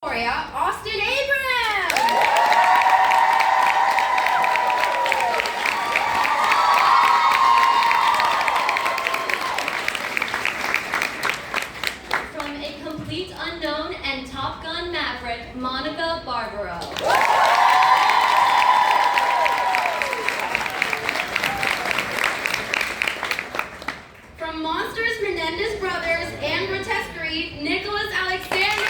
Victoria, Austin Abrams. From A Complete Unknown and Top Gun Maverick, Monica Barbaro. From Monsters, Menendez Brothers, and Grotesquerie, Nicholas Alexander.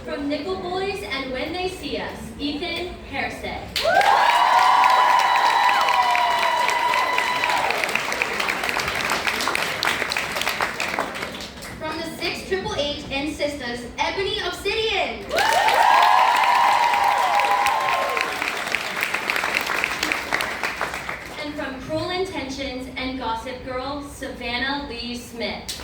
From Nickel Boys and When They See Us, Ethan Hersey. From the 688 and Sisters, Ebony Obsidian. And from Cruel Intentions and Gossip Girl, Savannah Lee Smith.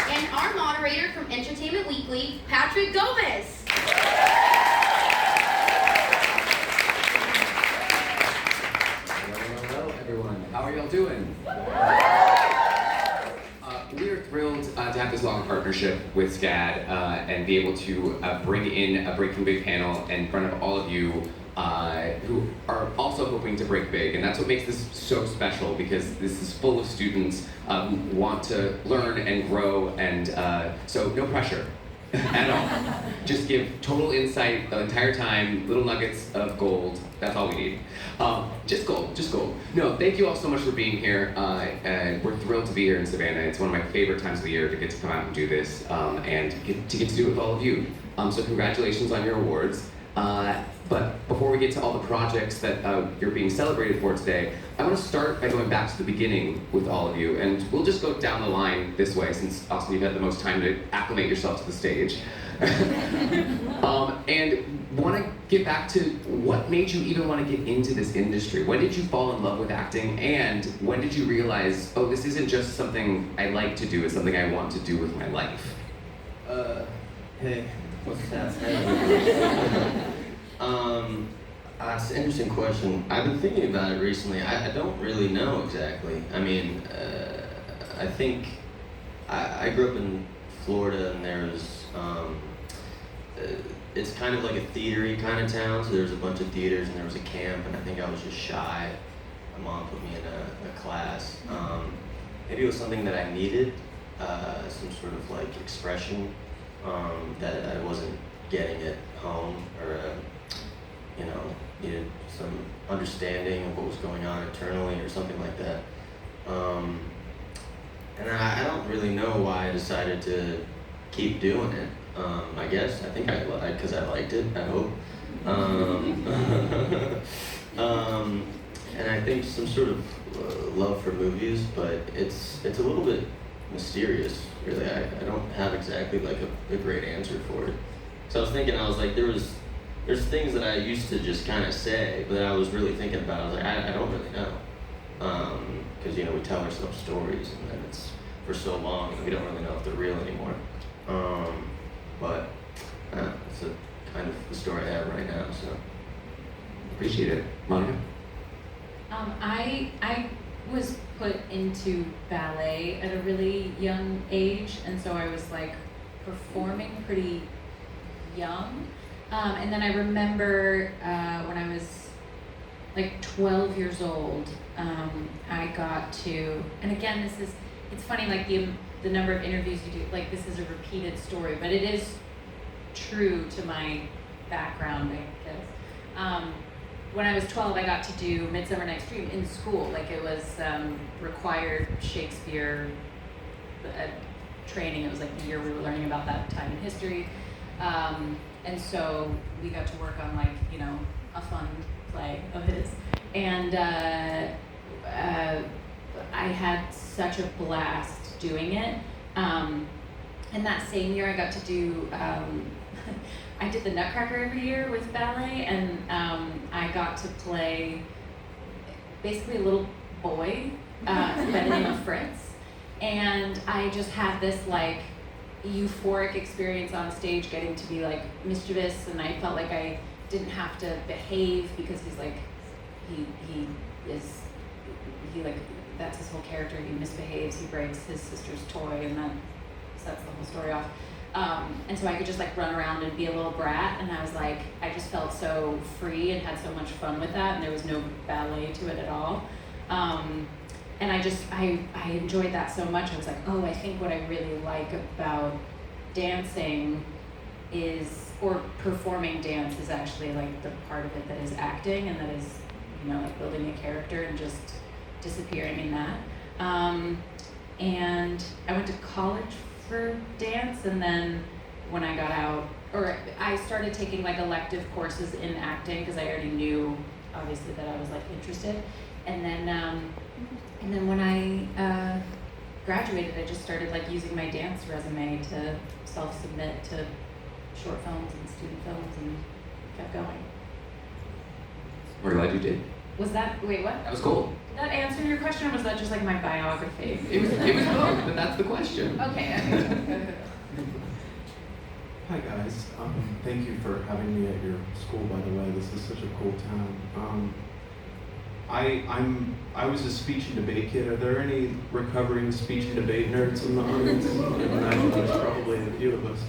And our moderator from Entertainment Weekly, Patrick Gomez. Hello, everyone. How are y'all doing? We are thrilled to have this long partnership with SCAD and be able to bring in a Breaking Big panel in front of all of you who are also hoping to break big. And that's what makes this so special, because this is full of students who want to learn and grow, and so no pressure at all. Just give total insight the entire time, little nuggets of gold. That's all we need. Just gold, just gold. No, thank you all so much for being here. We're thrilled to be here in Savannah. It's one of my favorite times of the year to get to come out and do this, and get to do it with all of you. So congratulations on your awards. But before we get to all the projects that you're being celebrated for today, I want to start by going back to the beginning with all of you, and we'll just go down the line this way, since Austin, you've had the most time to acclimate yourself to the stage. And want to get back to what made you even want to get into this industry? When did you fall in love with acting, and when did you realize, oh, this isn't just something I like to do, it's something I want to do with my life? Hey, what's that? That's an interesting question. I've been thinking about it recently. I don't really know exactly. I mean, I think I grew up in Florida, and there's it's kind of like a theater-y kind of town. So there's a bunch of theaters, and there was a camp, and I think I was just shy. My mom put me in a class. Maybe it was something that I needed, some sort of like expression that I wasn't getting at home, or needed some understanding of what was going on internally or something like that. And I don't really know why I decided to keep doing it. I guess I think because I liked it, I hope. And I think some sort of love for movies, but it's a little bit mysterious, really. I don't have exactly like a great answer for it. So I was thinking, there's things that I used to just kind of say, but I was really thinking about. I was like, I don't really know, because we tell ourselves stories, and then it's for so long, and we don't really know if they're real anymore. But it's kind of the story I have right now. So Appreciate it. Monica? I was put into ballet at a really young age, and so I was like performing pretty young. And then I remember when I was like 12 years old, I got to, and again, it's funny, like the number of interviews you do, like this is a repeated story, but it is true to my background, I guess. When I was 12, I got to do Midsummer Night's Dream in school. Like it was required Shakespeare training. It was like the year we were learning about that time in history. And so we got to work on a fun play of his. And I had such a blast doing it. And that same year I got to do, I did the Nutcracker every year with ballet, and I got to play basically a little boy by the name of Fritz. And I just had this euphoric experience on stage, getting to be like mischievous, and I felt like I didn't have to behave because he's like, he like, that's his whole character. He misbehaves, he breaks his sister's toy, and that sets the whole story off. And so I could just like run around and be a little brat, and I was like, I just felt so free and had so much fun with that, and there was no ballet to it at all. And I enjoyed that so much. I was like, oh, I think what I really like about dancing is, or performing dance is actually like the part of it that is acting, and that is, you know, like building a character and just disappearing in that. And I went to college for dance, and then when I got out, or I started taking like elective courses in acting because I already knew, obviously, that I was like interested. And then when I graduated, I just started like using my dance resume to self-submit to short films and student films, and kept going. We're glad you did. Was that, wait, what? That was cool. Did that answer your question, or was that just like my biography? It was both, but that's the question. Okay. Hi guys, thank you for having me at your school, by the way. This is such a cool town. I was a speech and debate kid. Are there any recovering speech and debate nerds in the audience? I imagine there's probably a few of us.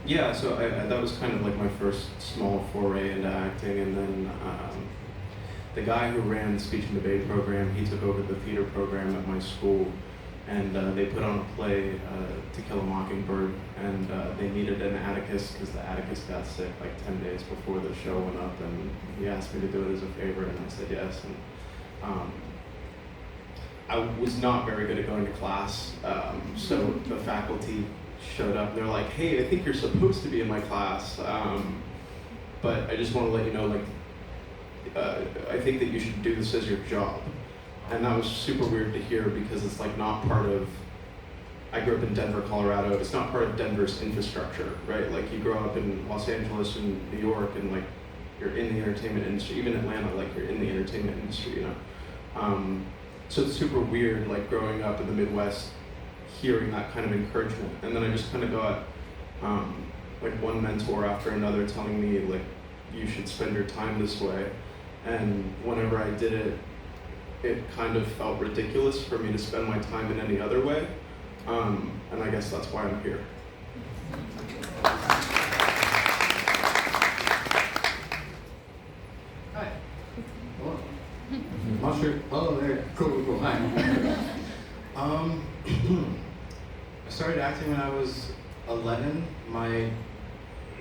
Yeah, so that was kind of like my first small foray into acting, and then the guy who ran the speech and debate program, he took over the theater program at my school, and they put on a play, To Kill a Mockingbird, and they needed an Atticus because the Atticus got sick like 10 days before the show went up, and he asked me to do it as a favor, and I said yes. And I was not very good at going to class, so the faculty showed up, and they're like, hey, I think you're supposed to be in my class, but I just want to let you know, like, I think that you should do this as your job. And that was super weird to hear because it's like not part of, I grew up in Denver, Colorado. It's not part of Denver's infrastructure, right? Like you grow up in Los Angeles and New York, and like you're in the entertainment industry, even Atlanta, like you're in the entertainment industry, you know? So it's super weird, like growing up in the Midwest, hearing that kind of encouragement. And then I just kind of got like one mentor after another telling me like, you should spend your time this way. And whenever I did it, it kind of felt ridiculous for me to spend my time in any other way. And I guess that's why I'm here. Hi. Hello. I'm not sure. Oh, there. Cool. Hi. I started acting when I was 11. My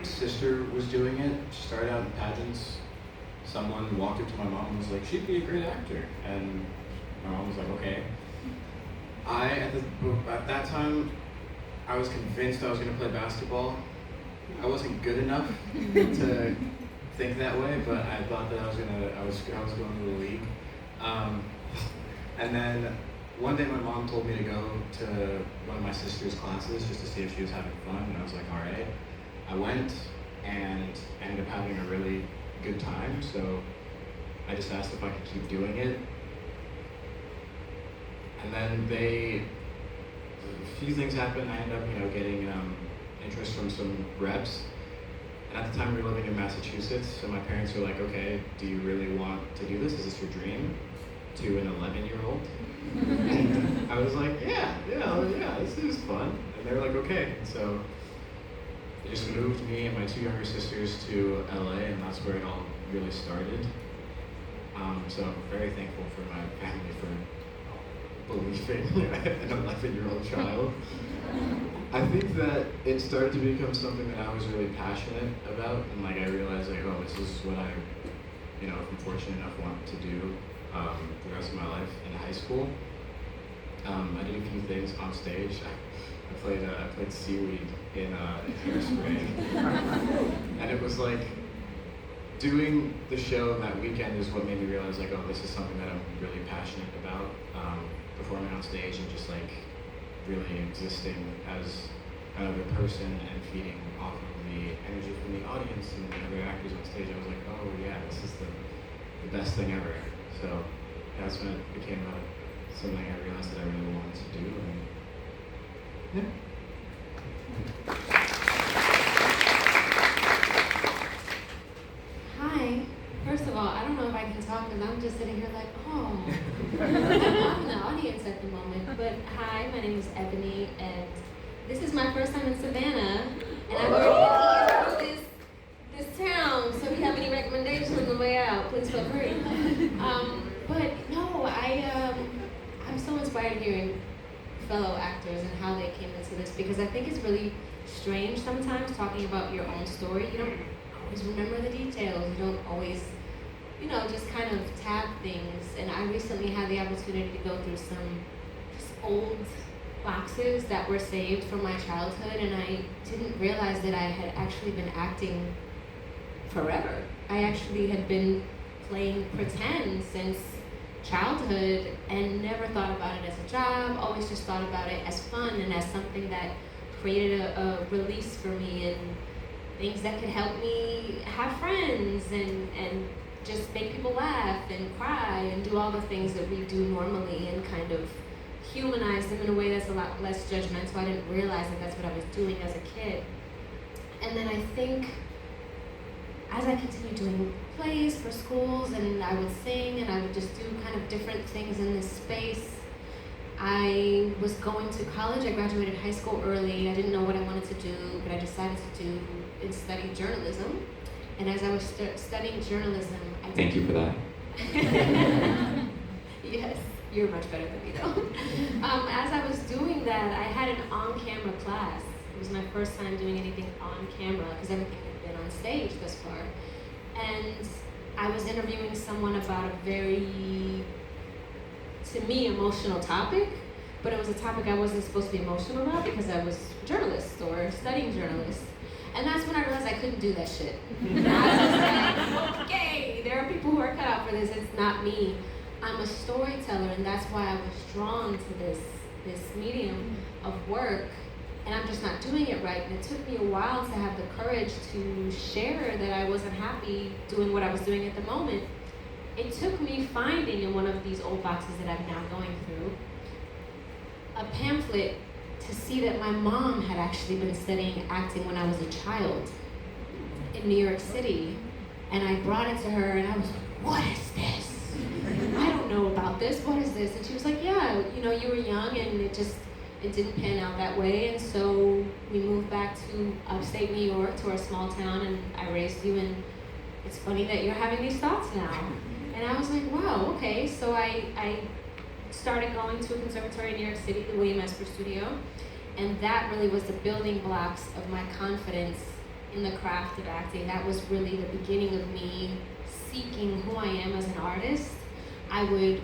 sister was doing it. She started out in pageants. Someone walked up to my mom and was like, she'd be a great actor. And my mom was like, okay. At that time, I was convinced I was going to play basketball. I wasn't good enough to think that way, but I thought that I was going to the league. And then one day my mom told me to go to one of my sister's classes just to see if she was having fun, and I was like, all right. I went and ended up having a really good time, so I just asked if I could keep doing it. And then a few things happened. I ended up, getting interest from some reps. And at the time we were living in Massachusetts, so my parents were like, okay, do you really want to do this? Is this your dream? To an 11-year-old. And I was like, yeah, this is fun. And they were like, okay. So they just moved me and my two younger sisters to LA, and that's where it all really started. So I'm very thankful for my family for believing an 11-year-old child. I think that it started to become something that I was really passionate about, and like I realized like, oh, this is what I, if I'm fortunate enough, want to do the rest of my life in high school. I did a few things on stage. I played seaweed in Hairspray, and it was like doing the show that weekend is what made me realize like, oh, this is something that I'm really passionate about. Performing on stage and just like really existing as another person and feeding off of the energy from the audience and the other actors on stage. I was like, oh yeah, this is the best thing ever. So that's when it became something I realized that I really wanted to do. And yeah. Hi. First of all, I don't know if I can talk because I'm just sitting here like, oh. I'm in the audience at the moment. But hi, my name is Ebony, and this is my first time in Savannah, and I've already been through this town. So if you have any recommendations on the way out, please feel free. But no, I'm so inspired hearing fellow actors and how they came into this, because I think it's really strange sometimes talking about your own story. You don't always remember the details. You don't always, just kind of tab things. And I recently had the opportunity to go through some just old boxes that were saved from my childhood, and I didn't realize that I had actually been acting forever. I actually had been playing pretend since childhood and never thought about it as a job, always just thought about it as fun and as something that created a release for me and things that could help me have friends and just make people laugh and cry and do all the things that we do normally and kind of humanize them in a way that's a lot less judgmental. I didn't realize that that's what I was doing as a kid. And then I think as I continued doing plays for schools, and I would sing and I would just do kind of different things in this space, I was going to college. I graduated high school early. I didn't know what I wanted to do, but I decided to do and study journalism. And as I was studying journalism, I Thank you for that. Yes, you're much better than me though. As I was doing that, I had an on-camera class. It was my first time doing anything on camera because everything had been on stage thus far. And I was interviewing someone about a very, to me, emotional topic, but it was a topic I wasn't supposed to be emotional about because I was a journalist or studying journalist. And that's when I realized I couldn't do that shit. And I was just like, okay, there are people who are cut out for this, it's not me. I'm a storyteller, and that's why I was drawn to this medium of work, and I'm just not doing it right. And it took me a while to have the courage to share that I wasn't happy doing what I was doing at the moment. It took me finding in one of these old boxes that I'm now going through a pamphlet to see that my mom had actually been studying acting when I was a child in New York City. And I brought it to her and I was like, what is this? I don't know about this, what is this? And she was like, yeah, you were young and it didn't pan out that way. And so we moved back to upstate New York, to our small town, and I raised you, and it's funny that you're having these thoughts now. And I was like, wow, okay. So I started going to a conservatory in New York City, the William Esper Studio, and that really was the building blocks of my confidence in the craft of acting. That was really the beginning of me seeking who I am as an artist. I would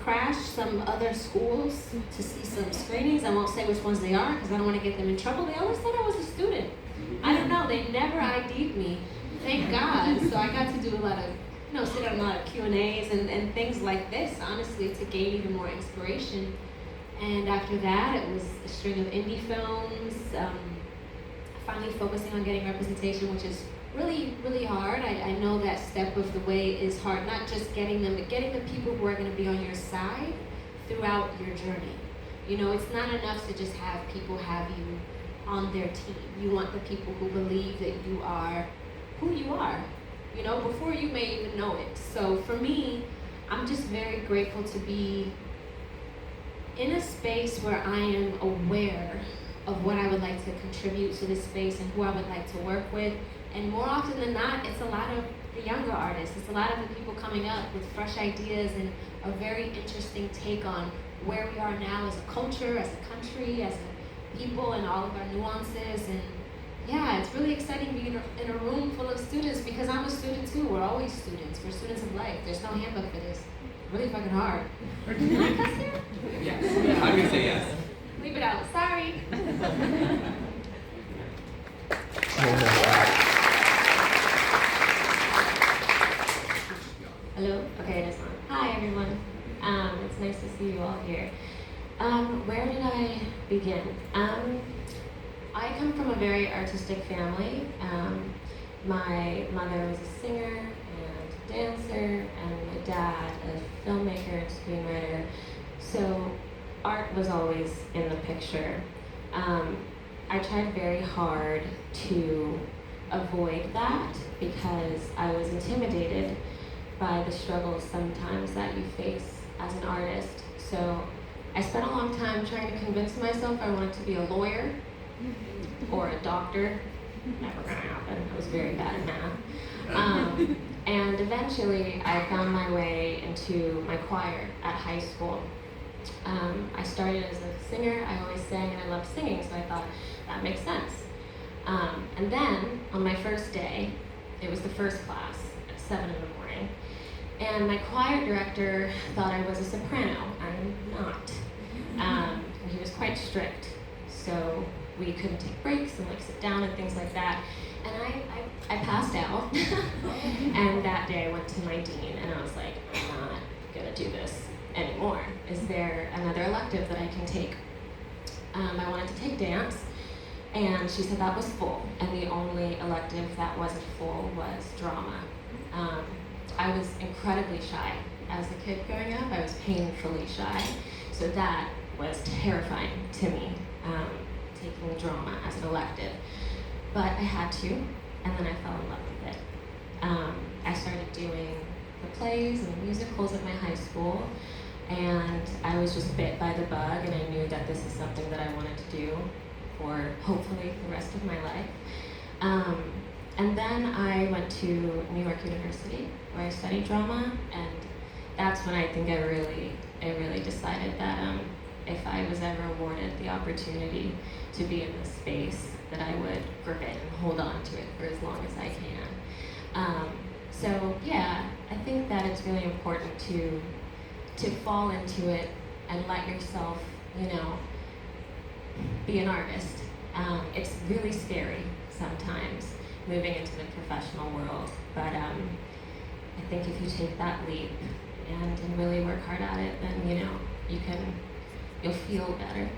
crash some other schools to see some screenings. I won't say which ones they are because I don't want to get them in trouble. They always thought I was a student. I don't know, they never ID'd me. Thank God. So I got to do a lot of, sit on a lot of Q&As and things like this, honestly, to gain even more inspiration. And after that, it was a string of indie films, finally focusing on getting representation, which is really, really hard. I know that step of the way is hard, not just getting them, but getting the people who are going to be on your side throughout your journey. It's not enough to just have people have you on their team. You want the people who believe that you are who you are, before you may even know it. So for me, I'm just very grateful to be in a space where I am aware of what I would like to contribute to this space and who I would like to work with. And more often than not, it's a lot of the younger artists. It's a lot of the people coming up with fresh ideas and a very interesting take on where we are now as a culture, as a country, as a people, and all of our nuances. And yeah, it's really exciting being in a room full of students because I'm a student too. We're always students. We're students of life. There's no handbook for this. It's really fucking hard. Can I cuss here? Yes. I'm gonna say yes. Leave it out. Sorry. Hello? Okay, it is on. Hi, everyone. It's nice to see you all here. Where did I begin? I come from a very artistic family. My mother was a singer and dancer, and my dad a filmmaker and screenwriter. So art was always in the picture. I tried very hard to avoid that because I was intimidated by the struggles sometimes that you face as an artist. So I spent a long time trying to convince myself I wanted to be a lawyer or a doctor. Never gonna happen. I was very bad at math. And eventually I found my way into my choir at high school. I started as a singer. I always sang and I loved singing, so I thought that makes sense. And then on my first day, it was the first class at 7 in the morning, and my choir director thought I was a soprano. I'm not. And he was quite strict, so we couldn't take breaks and like sit down and things like that. And I passed out. And that day I went to my dean and I was like, I'm not gonna do this anymore. Is there another elective that I can take? I wanted to take dance, and she said that was full, and the only elective that wasn't full was drama. I was incredibly shy as a kid growing up. I was painfully shy, so that was terrifying to me, taking drama as an elective. But I had to, and then I fell in love with it. I started doing the plays and the musicals at my high school, and I was just bit by the bug, and I knew that this is something that I wanted to do for hopefully the rest of my life. And then I went to New York University where I studied drama, and that's when I think I really decided that if I was ever awarded the opportunity to be in this space, that I would grip it and hold on to it for as long as I can. So yeah, I think that it's really important to fall into it and let yourself, be an artist. It's really scary sometimes moving into the professional world, but I think if you take that leap and really work hard at it, then you'll feel better.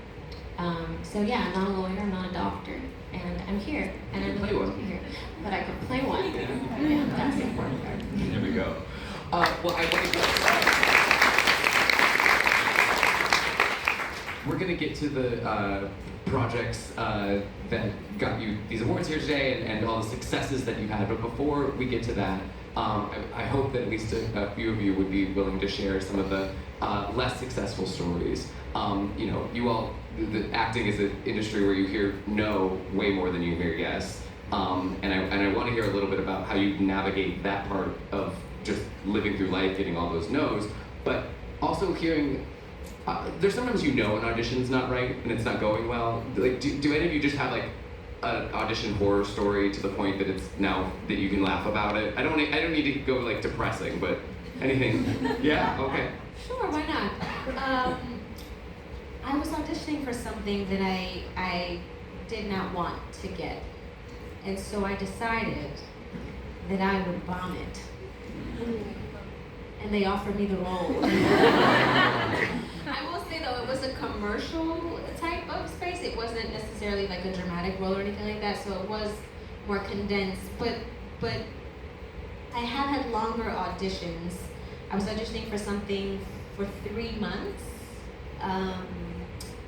So yeah, I'm not a lawyer, I'm not a doctor, and I'm here, and I'm play one. here, but I could play one. Yeah, that's the important part. There we go. Well, I want to we're going to get to the projects that got you these awards here today and all the successes that you've had. But before we get to that, I hope that at least a few of you would be willing to share some of the less successful stories. You all, the acting is an industry where you hear no way more than you hear yes. And I want to hear a little bit about how you navigate that part of just living through life, getting all those no's, but also hearing. There's sometimes an audition's not right and it's not going well. Like, do any of you just have like an audition horror story to the point that it's now that you can laugh about it? I don't need to go like depressing, but anything? Yeah. Okay. Sure, why not? I was auditioning for something that I did not want to get, and so I decided that I would bomb it. And they offered me the role. I will say though, it was a commercial type of space. It wasn't necessarily like a dramatic role or anything like that, so it was more condensed. But I have had longer auditions. I was auditioning for something for 3 months.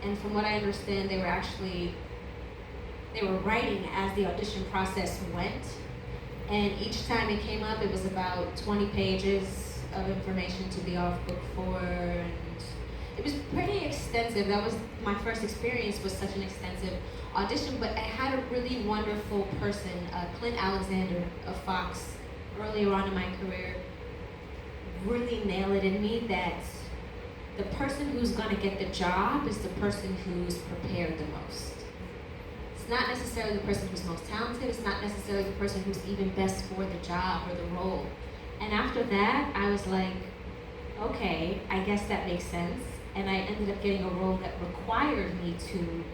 And from what I understand, they were writing as the audition process went. And each time it came up, it was about 20 pages of information to be off book for, and it was pretty extensive. That was my first experience with such an extensive audition, but I had a really wonderful person, Clint Alexander of Fox, earlier on in my career, really nail it in me that the person who's going to get the job is the person who's prepared the most. It's not necessarily the person who's most talented, it's not necessarily the person who's even best for the job or the role. And after that, I was like, okay, I guess that makes sense. And I ended up getting a role that required me to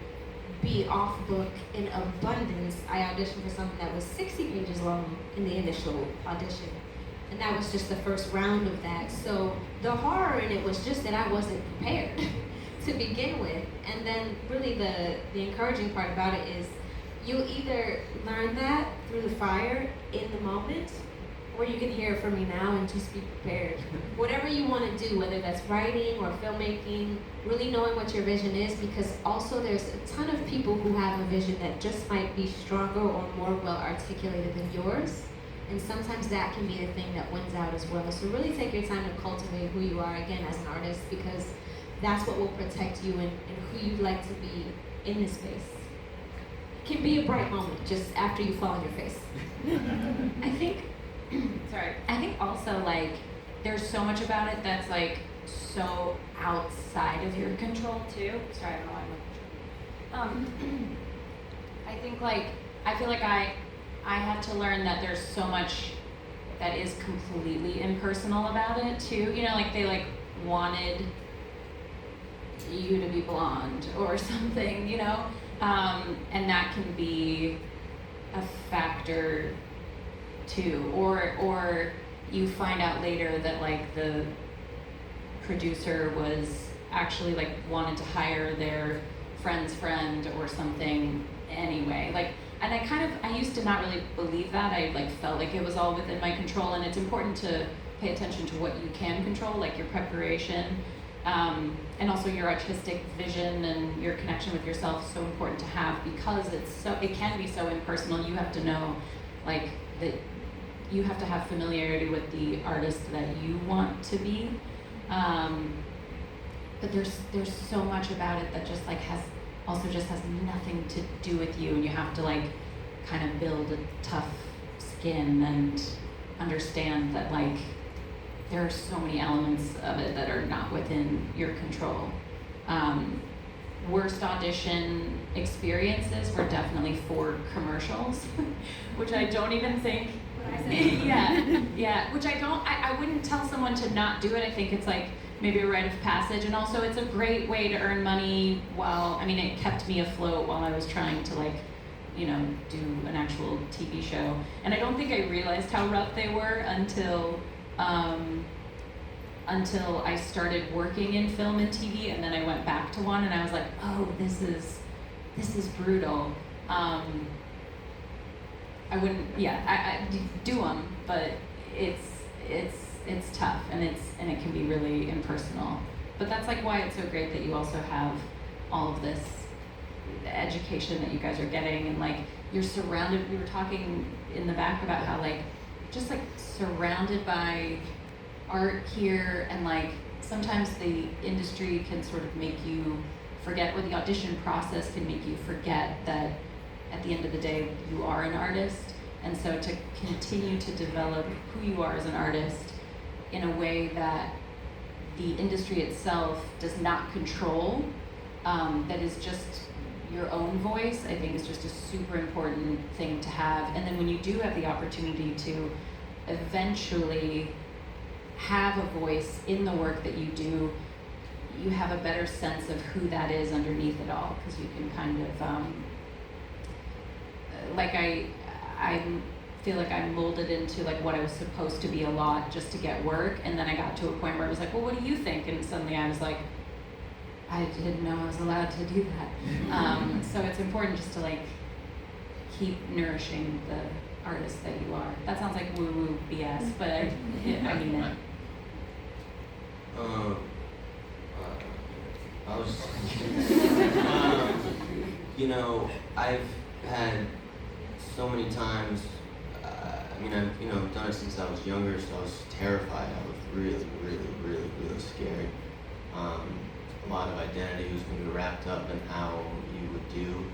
be off book in abundance. I auditioned for something that was 60 pages long in the initial audition. And that was just the first round of that. So the horror in it was just that I wasn't prepared to begin with. And then really the encouraging part about it is you'll either learn that through the fire in the moment, or you can hear it from me now and just be prepared. Whatever you want to do, whether that's writing or filmmaking, really knowing what your vision is, because also there's a ton of people who have a vision that just might be stronger or more well articulated than yours. And sometimes that can be the thing that wins out as well. So really take your time to cultivate who you are again as an artist, because that's what will protect you and who you'd like to be in this space. It can be a bright moment just after you fall on your face. I think, I think also like there's so much about it that's like so outside of your control too. Sorry, I don't know why I'm I think like, I feel like I had to learn that there's so much that is completely impersonal about it too. You know, like they like wanted you to be blonde or something, you know? And that can be a factor too. Or you find out later that like the producer was actually like wanted to hire their friend's friend or something anyway. Like, and I used to not really believe that. I like felt like it was all within my control, and it's important to pay attention to what you can control, like your preparation, and also your artistic vision and your connection with yourself is so important to have, because it can be so impersonal. You have to know like that you have to have familiarity with the artist that you want to be. But there's so much about it that just like has nothing to do with you, and you have to like kind of build a tough skin and understand that like there are so many elements of it that are not within your control. Worst audition experiences were definitely for commercials, which I don't even think. Yeah, which I wouldn't tell someone to not do it. I think it's like maybe a rite of passage, and also it's a great way to earn money it kept me afloat while I was trying to like, you know, do an actual TV show. And I don't think I realized how rough they were until I started working in film and TV, and then I went back to one and I was like, oh, this is brutal. I wouldn't, I do them, but it's tough, and it can be really impersonal. But that's like why it's so great that you also have all of this education that you guys are getting, and like you're surrounded. We were talking in the back about how like just like surrounded by art here, and like sometimes the industry can sort of make you forget, or the audition process can make you forget that at the end of the day you are an artist. And so to continue to develop who you are as an artist in a way that the industry itself does not control, that is just your own voice, I think is just a super important thing to have. And then when you do have the opportunity to eventually have a voice in the work that you do, you have a better sense of who that is underneath it all, because you can kind of, I feel like I molded into like what I was supposed to be a lot just to get work, and then I got to a point where I was like, well, what do you think? And suddenly I was like, I didn't know I was allowed to do that. So it's important just to like keep nourishing the artist that you are. That sounds like woo-woo BS, but I mean it. I was, you know, I've had so many times, I've done it since I was younger, so I was terrified. I was really, really, really, really scared. A lot of identity was going to be wrapped up in how you would do.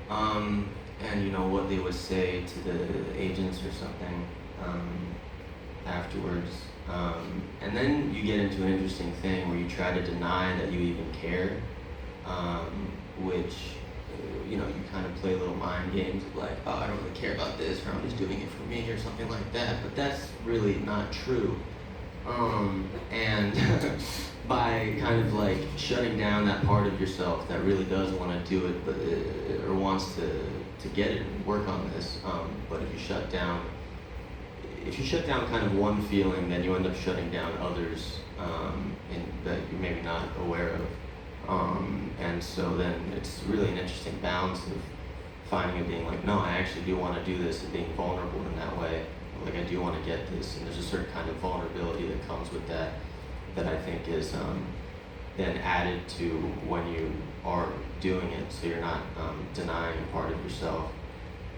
And you know, what they would say to the agents or something afterwards. And then you get into an interesting thing where you try to deny that you even care, which, you kind of play little mind games of like, oh, I don't really care about this, or I'm just doing it for me, or something like that. But that's really not true. And by kind of like shutting down that part of yourself that really does want to do it, but or wants to get it and work on this, but if you shut down kind of one feeling, then you end up shutting down others that you're maybe not aware of. And so then it's really an interesting balance of finding and being like, no, I actually do want to do this, and being vulnerable in that way. like I do want to get this, and there's a certain kind of vulnerability that comes with that I think is then added to when you are doing it, so you're not denying a part of yourself.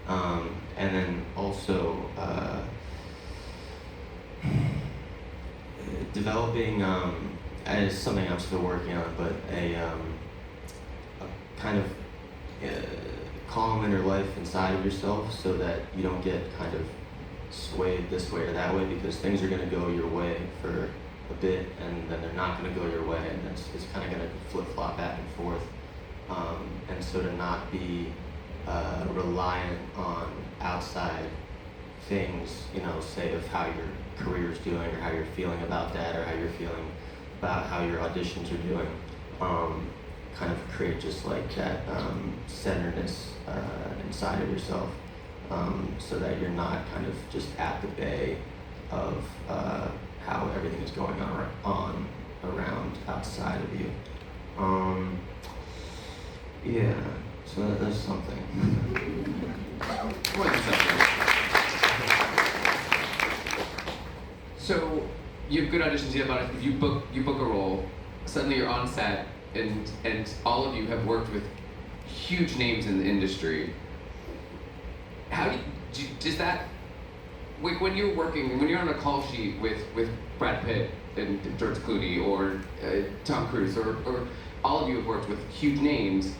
And then also developing, as something I'm still working on, but a kind of calm inner life inside of yourself, so that you don't get kind of swayed this way or that way, because things are going to go your way for a bit, and then they're not going to go your way, and it's kind of going to flip-flop back and forth. And so to not be reliant on outside things, you know, say of how your career's doing, or how you're feeling about that, or how you're feeling about how your auditions are doing, kind of create just like that centeredness inside of yourself, so that you're not kind of just at the bay of how everything is going on around outside of you. Yeah, so that's something. More than something. So you have good auditions. You have you book a role. Suddenly you're on set, and all of you have worked with huge names in the industry. How does that, when you're working, when you're on a call sheet with Brad Pitt and George Clooney or Tom Cruise, or all of you have worked with huge names,